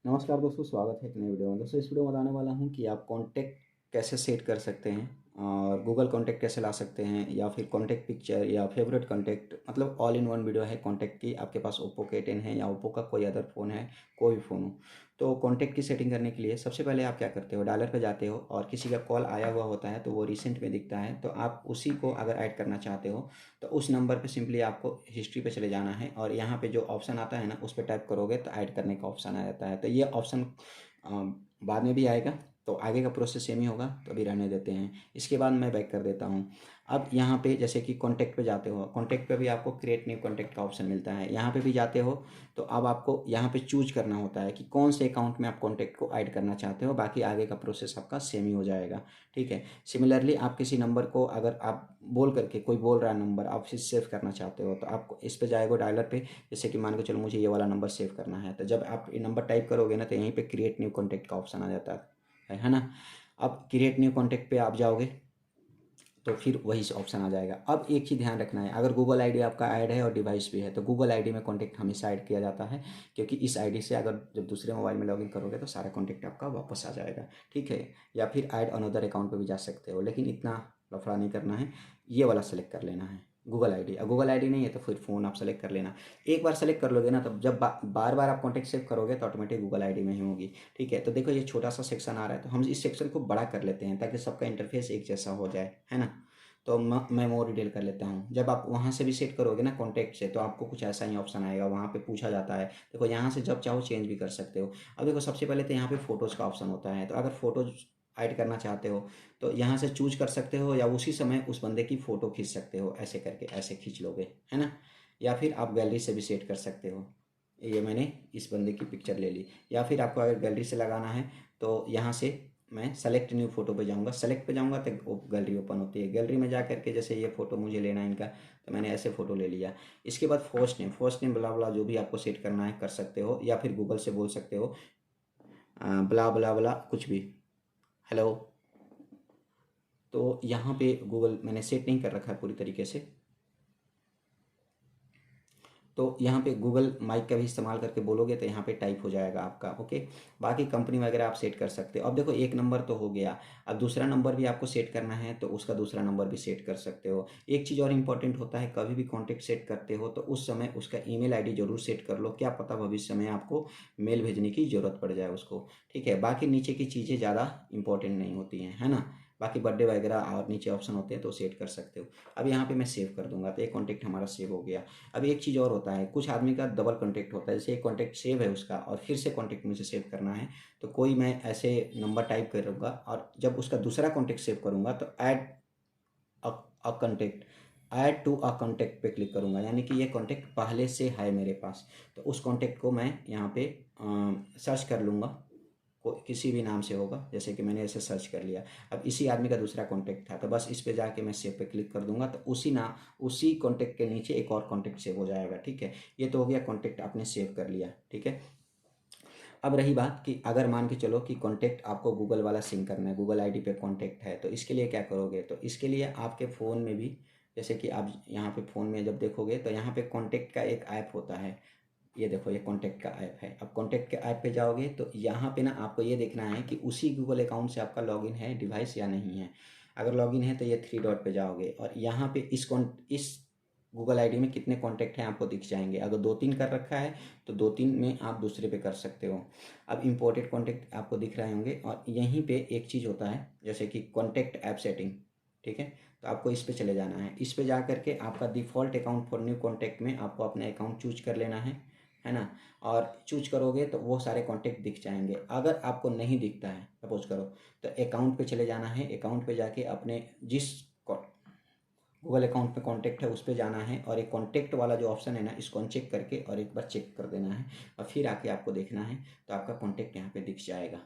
नमस्कार दोस्तों, स्वागत है एक नई वीडियो में। दोस्तों, इस वीडियो में बताने वाला हूँ कि आप कॉन्टैक्ट कैसे सेट कर सकते हैं और गूगल कॉन्टैक्ट कैसे ला सकते हैं, या फिर कॉन्टैक्ट पिक्चर या फेवरेट कॉन्टैक्ट, मतलब ऑल इन वन वीडियो है कॉन्टैक्ट की। आपके पास ओप्पो के 10 है या ओप्पो का कोई अदर फ़ोन है, कोई भी फ़ोन हो, तो कॉन्टैक्ट की सेटिंग करने के लिए सबसे पहले आप क्या करते हो, डायलर पे जाते हो और किसी का कॉल आया हुआ होता है तो वो रिसेंट में दिखता है, तो आप उसी को अगर ऐड करना चाहते हो तो उस नंबर पे सिंपली आपको हिस्ट्री पे चले जाना है और यहाँ पे जो ऑप्शन आता है ना, उस पर टैप करोगे तो ऐड करने का ऑप्शन आ जाता है। तो ये ऑप्शन बाद में भी आएगा, तो आगे का प्रोसेस सेम ही होगा, तो अभी रहने देते हैं। इसके बाद मैं बैक कर देता हूँ। अब यहाँ पे जैसे कि कॉन्टैक्ट पे जाते हो, कॉन्टैक्ट पे भी आपको क्रिएट न्यू कॉन्टैक्ट का ऑप्शन मिलता है। यहाँ पे भी जाते हो तो अब आपको यहाँ पे चूज करना होता है कि कौन से अकाउंट में आप कॉन्टैक्ट को ऐड करना चाहते हो। बाकी आगे का प्रोसेस आपका सेम ही हो जाएगा, ठीक है। सिमिलरली आप किसी नंबर को, अगर आप बोल करके, कोई बोल रहा है नंबर, आप फिर सेव करना चाहते हो तो आपको इस पे जाएगा डायलर पे। जैसे कि मान के चलो मुझे ये वाला नंबर सेव करना है, तो जब आप ये नंबर टाइप करोगे ना तो यहीं पे क्रिएट न्यू कॉन्टैक्ट का ऑप्शन आ जाता है ना। अब क्रिएट न्यू कॉन्टैक्ट पे आप जाओगे तो फिर वही से ऑप्शन आ जाएगा। अब एक चीज़ ध्यान रखना है, अगर गूगल आईडी आपका ऐड है और डिवाइस भी है तो गूगल आईडी में कॉन्टैक्ट हमेशा ऐड किया जाता है, क्योंकि इस आईडी से अगर जब दूसरे मोबाइल में लॉगिन करोगे तो सारा कॉन्टैक्ट आपका वापस आ जाएगा, ठीक है। या फिर ऐड अनदर अकाउंट पे भी जा सकते हो, लेकिन इतना लफड़ा नहीं करना है, ये वाला सेलेक्ट कर लेना है गूगल आईडी। और गूगल आईडी नहीं है तो फिर फ़ोन आप सेलेक्ट कर लेना। एक बार सेलेक्ट कर लोगे ना, तब जब बार बार आप कॉन्टैक्ट सेव करोगे तो ऑटोमेटिक गूगल आईडी में ही होगी, ठीक है। तो देखो ये छोटा सा सेक्शन आ रहा है, तो हम इस सेक्शन को बड़ा कर लेते हैं ताकि सबका इंटरफेस एक जैसा हो जाए, है ना। तो मैं मोर डिटेल कर लेता हूँ। जब आप वहाँ से भी सेट करोगे ना कॉन्टैक्ट से, तो आपको कुछ ऐसा ही ऑप्शन आएगा। वहाँ पे पूछा जाता है, देखो यहाँ से जब चाहो चेंज भी कर सकते हो। अब देखो सबसे पहले तो यहाँ पे फ़ोटोज़ का ऑप्शन होता है, तो अगर फ़ोटोज़ ऐड करना चाहते हो तो यहाँ से चूज कर सकते हो, या उसी समय उस बंदे की फ़ोटो खींच सकते हो, ऐसे करके ऐसे खींच लोगे, है ना। या फिर आप गैलरी से भी सेट कर सकते हो। ये मैंने इस बंदे की पिक्चर ले ली। या फिर आपको अगर गैलरी से लगाना है तो यहाँ से मैं सेलेक्ट न्यू फ़ोटो पे जाऊँगा, सेलेक्ट पे जाऊँगा तो गैलरी ओपन होती है। गैलरी में जा करके जैसे ये फ़ोटो मुझे लेना है इनका, तो मैंने ऐसे फ़ोटो ले लिया। इसके बाद फर्स्ट नेम बला बला जो भी आपको सेट करना है कर सकते हो, या फिर गूगल से बोल सकते हो बला बला बला कुछ भी, हेलो। तो यहाँ पे गूगल मैंने सेट नहीं कर रखा है पूरी तरीके से, तो यहाँ पे गूगल माइक का भी इस्तेमाल करके बोलोगे तो यहाँ पे टाइप हो जाएगा आपका, ओके। बाकी कंपनी वगैरह आप सेट कर सकते हो। अब देखो एक नंबर तो हो गया, अब दूसरा नंबर भी आपको सेट करना है तो उसका दूसरा नंबर भी सेट कर सकते हो। एक चीज़ और इम्पॉर्टेंट होता है, कभी भी कॉन्टैक्ट सेट करते हो तो उस समय उसका ईमेल आईडी जरूर सेट कर लो, क्या पता भविष्य में आपको मेल भेजने की ज़रूरत पड़ जाए उसको, ठीक है। बाकी नीचे की चीज़ें ज़्यादा इंपॉर्टेंट नहीं होती हैं, है ना। बाकी बर्थडे वगैरह और नीचे ऑप्शन होते हैं तो सेट कर सकते हो। अब यहाँ पे मैं सेव कर दूंगा तो एक कॉन्टैक्ट हमारा सेव हो गया। अब एक चीज़ और होता है, कुछ आदमी का डबल कॉन्टैक्ट होता है, जैसे एक कॉन्टैक्ट सेव है उसका और फिर से कॉन्टैक्ट मुझे सेव करना है, तो कोई मैं ऐसे नंबर टाइप करूँगा और जब उसका दूसरा कॉन्टैक्ट सेव करूँगा तो add a contact, add to a contact पे क्लिक करूँगा, यानी कि ये कॉन्टैक्ट पहले से है मेरे पास, तो उस कॉन्टैक्ट को मैं यहाँ पे सर्च कर लूँगा। किसी भी नाम से होगा, जैसे कि मैंने ऐसे सर्च कर लिया। अब इसी आदमी का दूसरा कॉन्टैक्ट था तो बस इस पे जाके मैं सेव पे क्लिक कर दूंगा, तो उसी कॉन्टैक्ट के नीचे एक और कॉन्टैक्ट सेव हो जाएगा, ठीक है। ये तो हो गया कॉन्टैक्ट आपने सेव कर लिया, ठीक है। अब रही बात कि अगर मान के चलो कि कॉन्टैक्ट आपको गूगल वाला सिंक करना है, गूगल आईडी पे कॉन्टैक्ट है, तो इसके लिए क्या करोगे, तो इसके लिए आपके फ़ोन में भी, जैसे कि आप यहाँ पे फ़ोन में जब देखोगे तो यहाँ पे कॉन्टैक्ट का एक ऐप होता है। ये देखो ये कॉन्टैक्ट का ऐप है। अब कॉन्टैक्ट के ऐप पे जाओगे तो यहाँ पे ना आपको ये देखना है कि उसी गूगल अकाउंट से आपका लॉगिन है डिवाइस या नहीं है। अगर लॉगिन है तो ये थ्री डॉट पे जाओगे और यहाँ पे इस गूगल आईडी में कितने कॉन्टैक्ट हैं आपको दिख जाएंगे। अगर दो तीन कर रखा है तो दो तीन में आप दूसरे पे कर सकते हो। अब इंपोर्टेड कॉन्टैक्ट आपको दिख रहे होंगे और यहीं पे एक चीज़ होता है जैसे कि कॉन्टैक्ट ऐप सेटिंग, ठीक है। तो आपको इस पे चले जाना है। इस पे जा करके आपका default account for new contact में आपको अपने अकाउंट चूज कर लेना है ना। और चूज करोगे तो वो सारे कॉन्टैक्ट दिख जाएंगे। अगर आपको नहीं दिखता है सपोज करो, तो अकाउंट पे चले जाना है। अकाउंट पे जाके अपने जिस गूगल अकाउंट पे कॉन्टैक्ट है उस पे जाना है और एक कॉन्टैक्ट वाला जो ऑप्शन है ना, इसको अनचेक करके और एक बार चेक कर देना है और फिर आके आपको देखना है तो आपका कॉन्टैक्ट यहाँ पे दिख जाएगा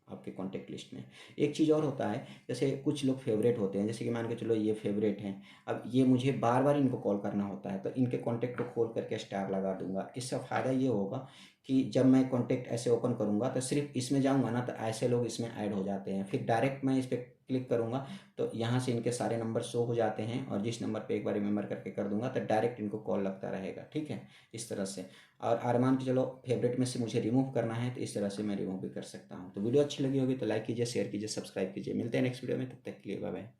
आपके कॉन्टैक्ट लिस्ट में। एक चीज़ और होता है, जैसे कुछ लोग फेवरेट होते हैं, जैसे कि मान के चलो ये फेवरेट हैं। अब ये मुझे बार बार इनको कॉल करना होता है तो इनके कॉन्टैक्ट को खोल करके स्टार लगा दूंगा। इससे फ़ायदा ये होगा कि जब मैं कॉन्टैक्ट ऐसे ओपन करूँगा तो सिर्फ इसमें जाऊँगा ना तो ऐसे लोग इसमें ऐड हो जाते हैं, फिर डायरेक्ट मैं इस पर क्लिक करूँगा तो यहाँ से इनके सारे नंबर शो हो जाते हैं, और जिस नंबर पे एक बार रिमेंबर करके कर दूंगा तो डायरेक्ट इनको कॉल लगता रहेगा। ठीक है, इस तरह से। और मान के चलो फेवरेट में से मुझे रिमूव करना है तो इस तरह से मैं रिमूव भी कर सकता हूँ। तो वीडियो अच्छी लगी होगी तो लाइक कीजिए, शेयर कीजिए, सब्सक्राइब कीजिए। मिलते हैं नेक्स्ट वीडियो में, तब तक के लिए बाय बाय।